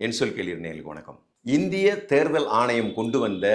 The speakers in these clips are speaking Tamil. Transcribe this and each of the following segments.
என் சொல் கேளீர் நேயர்களுக்கு வணக்கம். இந்திய தேர்தல் ஆணையம் கொண்டு வந்த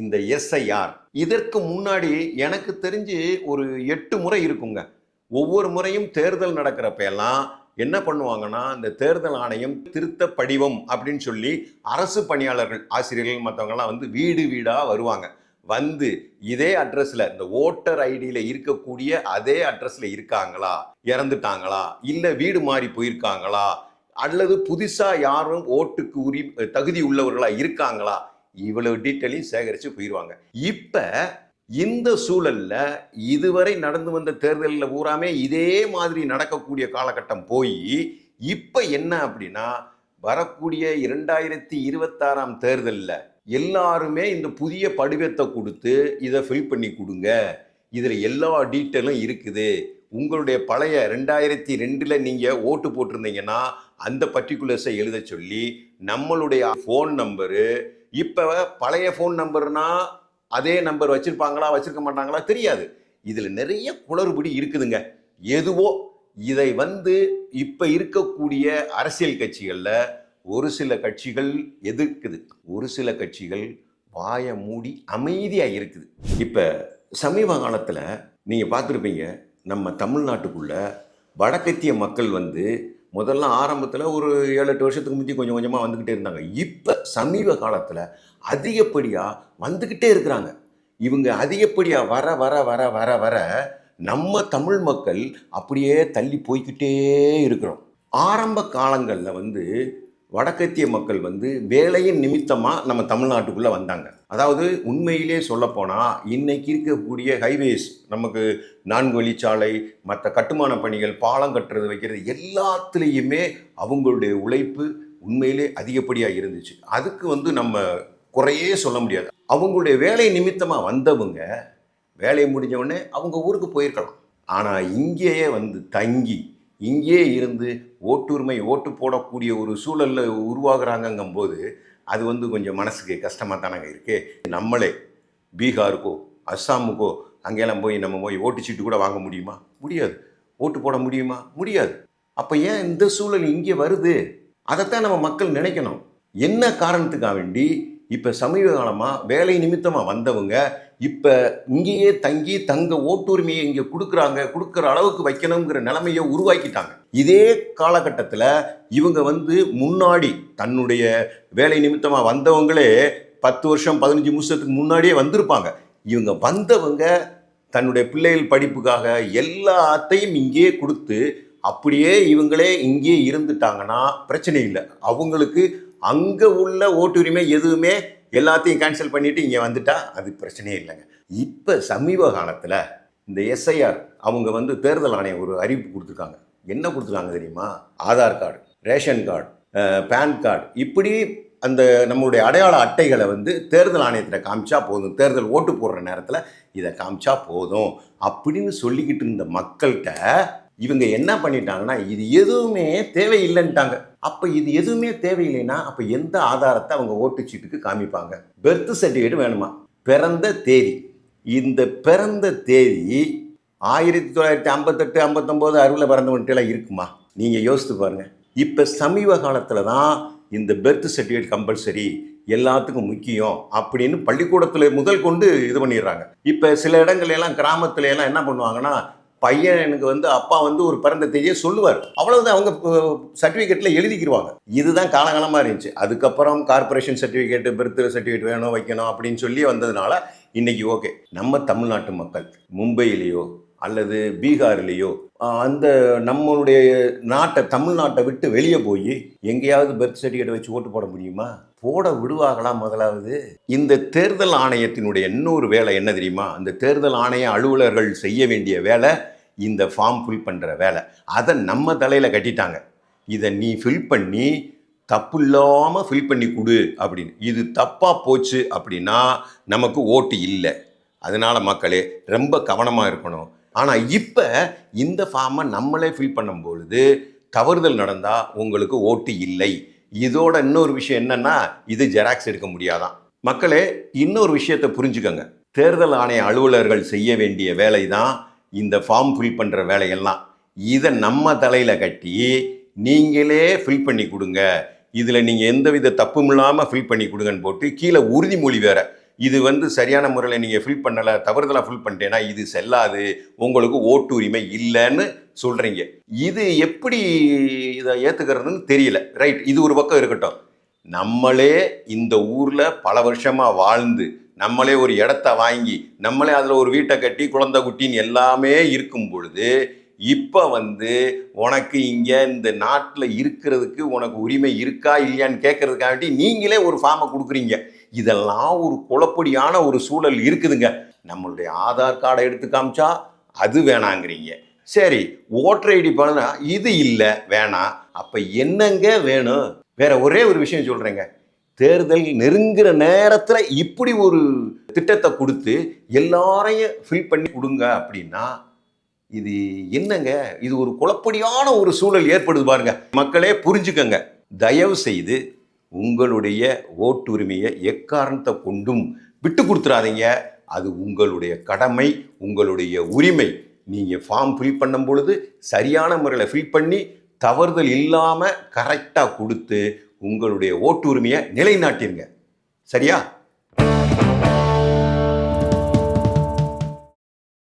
இந்த எஸ்ஐஆர் இதற்கு முன்னாடி எனக்கு தெரிஞ்சு ஒரு 8 முறை இருக்குங்க. ஒவ்வொரு முறையும் தேர்தல் நடக்கிறப்ப எல்லாம் என்ன பண்ணுவாங்கன்னா, இந்த தேர்தல் ஆணையம் திருத்த படிவம் அப்படின்னு சொல்லி அரசு பணியாளர்கள், ஆசிரியர்கள் மற்றவங்கலாம் வந்து வீடு வீடா வருவாங்க. வந்து இதே அட்ரஸ்ல இந்த ஓட்டர் ஐடியில இருக்கக்கூடிய அதே அட்ரஸ்ல இருக்காங்களா, இறந்துட்டாங்களா, இல்ல வீடு மாறி போயிருக்காங்களா, அல்லது புதுசா யாரும் ஓட்டுக்கு தகுதி உள்ளவர்களா இருக்காங்களா, இவ்வளவு டீட்டெயிலையும் சேகரிச்சு போயிருவாங்க. இப்ப இந்த சூழல்ல இதுவரை நடந்து வந்த தேர்தலில் பூராமே இதே மாதிரி நடக்கக்கூடிய காலகட்டம் போய் இப்ப என்ன அப்படின்னா, வரக்கூடிய 2026 தேர்தலில் எல்லாருமே இந்த புதிய படிவத்தை கொடுத்து இதை ஃபில் பண்ணி கொடுங்க, இதுல எல்லா டீட்டெயிலும் இருக்குது, உங்களுடைய பழைய 2002 நீங்க ஓட்டு போட்டிருந்தீங்கன்னா அந்த பர்டிகுலர்ஸை எழுத சொல்லி நம்மளுடைய ஃபோன் நம்பரு, இப்ப பழைய ஃபோன் நம்பர்னா அதே நம்பர் வச்சிருப்பாங்களா வச்சிருக்க மாட்டாங்களா தெரியாது. இதுல நிறைய குளறுபடி இருக்குதுங்க. எதுவோ இதை வந்து இப்ப இருக்கக்கூடிய அரசியல் கட்சிகள்ல ஒரு சில கட்சிகள் எதிர்க்குது, ஒரு சில கட்சிகள் வாயை மூடி அமைதியா இருக்குது. இப்ப சமீப காலத்துல நீங்க பார்த்துருப்பீங்க, நம்ம தமிழ்நாட்டுக்குள்ள வடக்கத்திய மக்கள் வந்து முதல்ல ஆரம்பத்தில் ஒரு 7-8 வருஷத்துக்கு முந்தி கொஞ்சம் கொஞ்சமாக வந்துக்கிட்டே இருந்தாங்க. இப்போ சமீப காலத்தில் அதிகப்படியாக வந்துக்கிட்டே இருக்கிறாங்க. இவங்க அதிகப்படியாக வர வர வர வர வர நம்ம தமிழ் மக்கள் அப்படியே தள்ளி போய்கிட்டே இருக்கிறோம். ஆரம்ப காலங்களில் வந்து வடக்கத்திய மக்கள் வந்து வேலையின் நிமித்தமாக நம்ம தமிழ்நாட்டுக்குள்ளே வந்தாங்க. அதாவது உண்மையிலே சொல்லப்போனால் இன்னைக்கு இருக்கக்கூடிய ஹைவேஸ், நமக்கு 4 வழிச்சாலை, மற்ற கட்டுமான பணிகள், பாலம் கட்டுறது, வைக்கிறது எல்லாத்துலேயுமே அவங்களுடைய உழைப்பு உண்மையிலே அதிகப்படியாக இருந்துச்சு. அதுக்கு வந்து நம்ம குறையே சொல்ல முடியாது. அவங்களுடைய வேலை நிமித்தமாக வந்தவங்க வேலையை முடிஞ்சவுடனே அவங்க ஊருக்கு போயிருக்கலாம். ஆனால் இங்கேயே வந்து தங்கி இங்கே இருந்து ஓட்டுரிமை ஓட்டு போடக்கூடிய ஒரு சூழலில் உருவாகிறாங்கங்கும்போது அது வந்து கொஞ்சம் மனசுக்கு கஷ்டமாக தானங்க இருக்கு. நம்மளே பீகாருக்கோ அஸ்ஸாமுக்கோ அங்கெல்லாம் போய் நம்ம போய் ஓட்டுச்சீட்டு கூட வாங்க முடியுமா? முடியாது. ஓட்டு போட முடியுமா? முடியாது. அப்போ ஏன் இந்த சூழல் இங்கே வருது? அதைத்தான் நம்ம மக்கள் நினைக்கணும். என்ன காரணத்துக்காக வேண்டி இப்போ சமீப காலமாக வேலை நிமித்தமாக வந்தவங்க இப்போ இங்கேயே தங்கி தங்க ஓட்டுரிமையை இங்கே கொடுக்குற அளவுக்கு வைக்கணுங்கிற நிலைமையை உருவாக்கிட்டாங்க. இதே காலகட்டத்தில் இவங்க வந்து முன்னாடி தன்னுடைய வேலை நிமித்தமாக வந்தவங்களே 10 வருஷம் 15 வருஷத்துக்கு முன்னாடியே வந்திருப்பாங்க. இவங்க வந்தவங்க தன்னுடைய பிள்ளைகள் படிப்புக்காக எல்லாத்தையும் இங்கேயே கொடுத்து அப்படியே இவங்களே இங்கே இருந்துட்டாங்கன்னா பிரச்சனை இல்லை. அவங்களுக்கு அங்கே உள்ள ஓட்டுரிமை எதுவுமே எல்லாத்தையும் கேன்சல் பண்ணிட்டு இங்கே வந்துட்டா அது பிரச்சனையே இல்லைங்க. இப்போ சமீப காலத்தில் இந்த எஸ்ஐஆர் அவங்க வந்து தேர்தல் ஆணையம் ஒரு அறிவிப்பு கொடுத்துருக்காங்க. என்ன கொடுத்துருக்காங்க தெரியுமா? Aadhaar card, ration card, PAN card, இப்படி அந்த நம்மளுடைய அடையாள அட்டைகளை வந்து தேர்தல் ஆணையத்தில் காமிச்சா போதும், தேர்தல் ஓட்டு போடுற நேரத்தில் இதை காமிச்சா போதும் அப்படின்னு சொல்லிக்கிட்டு இருந்த மக்கள்கிட்ட இவங்க என்ன பண்ணிட்டாங்கன்னா, இது எதுவுமே தேவையில்லைன்ட்டாங்க. அப்போ இது எதுவுமே தேவையில்லைன்னா அப்போ எந்த ஆதாரத்தை அவங்க ஓட்டுச்சீட்டுக்கு காமிப்பாங்க? பெர்த் சர்டிஃபிகேட் வேணுமா? பிறந்த தேதி. இந்த பிறந்த தேதி 1958, 59, 60 பிறந்தவன்ட்டெல்லாம் இருக்குமா? நீங்கள் யோசித்து பாருங்க. இப்போ சமீப காலத்தில் தான் இந்த பெர்த் சர்டிஃபிகேட் கம்பல்சரி, எல்லாத்துக்கும் முக்கியம் அப்படின்னு பள்ளிக்கூடத்தில் முதல் கொண்டு இது பண்ணிடுறாங்க. இப்போ சில இடங்கள்ல எல்லாம் கிராமத்துல எல்லாம் என்ன பண்ணுவாங்கன்னா, பையனுக்கு வந்து அப்பா வந்து ஒரு பிறந்த தேதியை சொல்லுவார், அவ்வளவுதான், அவங்க சர்டிஃபிகேட்டில் எழுதிக்கிடுவாங்க. இதுதான் காலகாலமாக இருந்துச்சு. அதுக்கப்புறம் கார்பரேஷன் சர்டிஃபிகேட், பெர்த் சர்டிஃபிகேட் வேணும் வைக்கணும் அப்படின்னு சொல்லி வந்ததுனால இன்னைக்கு ஓகே. நம்ம தமிழ்நாட்டு மக்கள் மும்பையிலேயோ அல்லது பீகார்லேயோ அந்த நம்மளுடைய தமிழ்நாட்டை விட்டு வெளியே போய் எங்கேயாவது பெர்த் சர்டிஃபிகேட் வச்சு ஓட்டு போட முடியுமா? போட விடுவாங்களா? முதலாவது இந்த தேர்தல் ஆணையத்தினுடைய இன்னொரு வேலை என்ன தெரியுமா? அந்த தேர்தல் ஆணைய அலுவலர்கள் செய்ய வேண்டிய வேலை இந்த ஃபார்ம் ஃபில் பண்ணுற வேலை. அதை நம்ம தலையில் கட்டிட்டாங்க. இதை நீ ஃபில் பண்ணி தப்பு இல்லாமல் ஃபில் பண்ணி கொடு அப்படின்னு. இது தப்பாக போச்சு அப்படின்னா நமக்கு ஓட்டு இல்லை. அதனால் மக்களே ரொம்ப கவனமாக இருக்கணும். ஆனால் இப்போ இந்த ஃபார்மை நம்மளே ஃபில் பண்ணும்பொழுது தவறுதல் நடந்தால் உங்களுக்கு ஓட்டு இல்லை. இதோட இன்னொரு விஷயம் என்னன்னா, இது ஜெராக்ஸ் எடுக்க முடியாதான். மக்களே, இன்னொரு விஷயத்தை புரிஞ்சுக்கங்க. தேர்தல் ஆணைய அலுவலர்கள் செய்ய வேண்டிய வேலை தான் இந்த ஃபார்ம் ஃபில் பண்ணுற வேலையெல்லாம். இதை நம்ம தலையில் கட்டி நீங்களே ஃபில் பண்ணி கொடுங்க, இதில் நீங்கள் எந்தவித தப்பும் இல்லாமல் ஃபில் பண்ணி கொடுங்கன்னு போட்டு கீழே உறுதிமொழி வேற, இது சரியான முறையில் நீங்கள் ஃபில் பண்ணலை, தவறுதலாக ஃபில் பண்ணிட்டேன்னா இது செல்லாது, உங்களுக்கு ஓட்டு உரிமை இல்லைன்னு சொல்கிறீங்க. இது எப்படி இதை ஏற்றுக்கிறதுன்னு தெரியல. ரைட், இது ஒரு பக்கம் இருக்கட்டும். நம்மளே இந்த ஊரில் பல வருஷமாக வாழ்ந்து, நம்மளே ஒரு இடத்த வாங்கி, நம்மளே அதில் ஒரு வீட்டை கட்டி குழந்தை குட்டின்னு எல்லாமே இருக்கும் பொழுது, இப்போ உனக்கு இங்கே இந்த நாட்டில் இருக்கிறதுக்கு உனக்கு உரிமை இருக்கா இல்லையான்னு கேட்கறதுக்காண்டி நீங்களே ஒரு ஃபார்மை கொடுக்குறீங்க. இதெல்லாம் ஒரு குழப்படியான ஒரு சூழல் இருக்குதுங்க. நம்மளுடைய ஆதார் கார்டை எடுத்து காமிச்சா அது வேணாங்கிறீங்க. சரி, ஓட்டர் ஐடி பண்ணா இது இல்லை வேணாம். அப்போ என்னங்க வேணும்? வேற ஒரே ஒரு விஷயம் சொல்கிறேங்க. தேர்தல் நெருங்குற நேரத்தில் இப்படி ஒரு திட்டத்தை கொடுத்து எல்லாரையும் ஃபில் பண்ணி கொடுங்க அப்படின்னா இது என்னங்க? இது ஒரு குழப்படியான ஒரு சூழல் ஏற்படுது பாருங்க. மக்களே புரிஞ்சுக்கங்க. தயவு செய்து உங்களுடைய ஓட்டுரிமையை எக்காரணத்தை கொண்டும் விட்டு கொடுத்துறாதீங்க. அது உங்களுடைய கடமை, உங்களுடைய உரிமை. நீங்கள் ஃபார்ம் ஃபில் பண்ணும் பொழுது சரியான முறையில் ஃபில் பண்ணி தவறுதல் இல்லாமல் கரெக்டாக கொடுத்து உங்களுடைய ஓட்டுரிமையை நிலைநாட்டிருங்க. சரியா?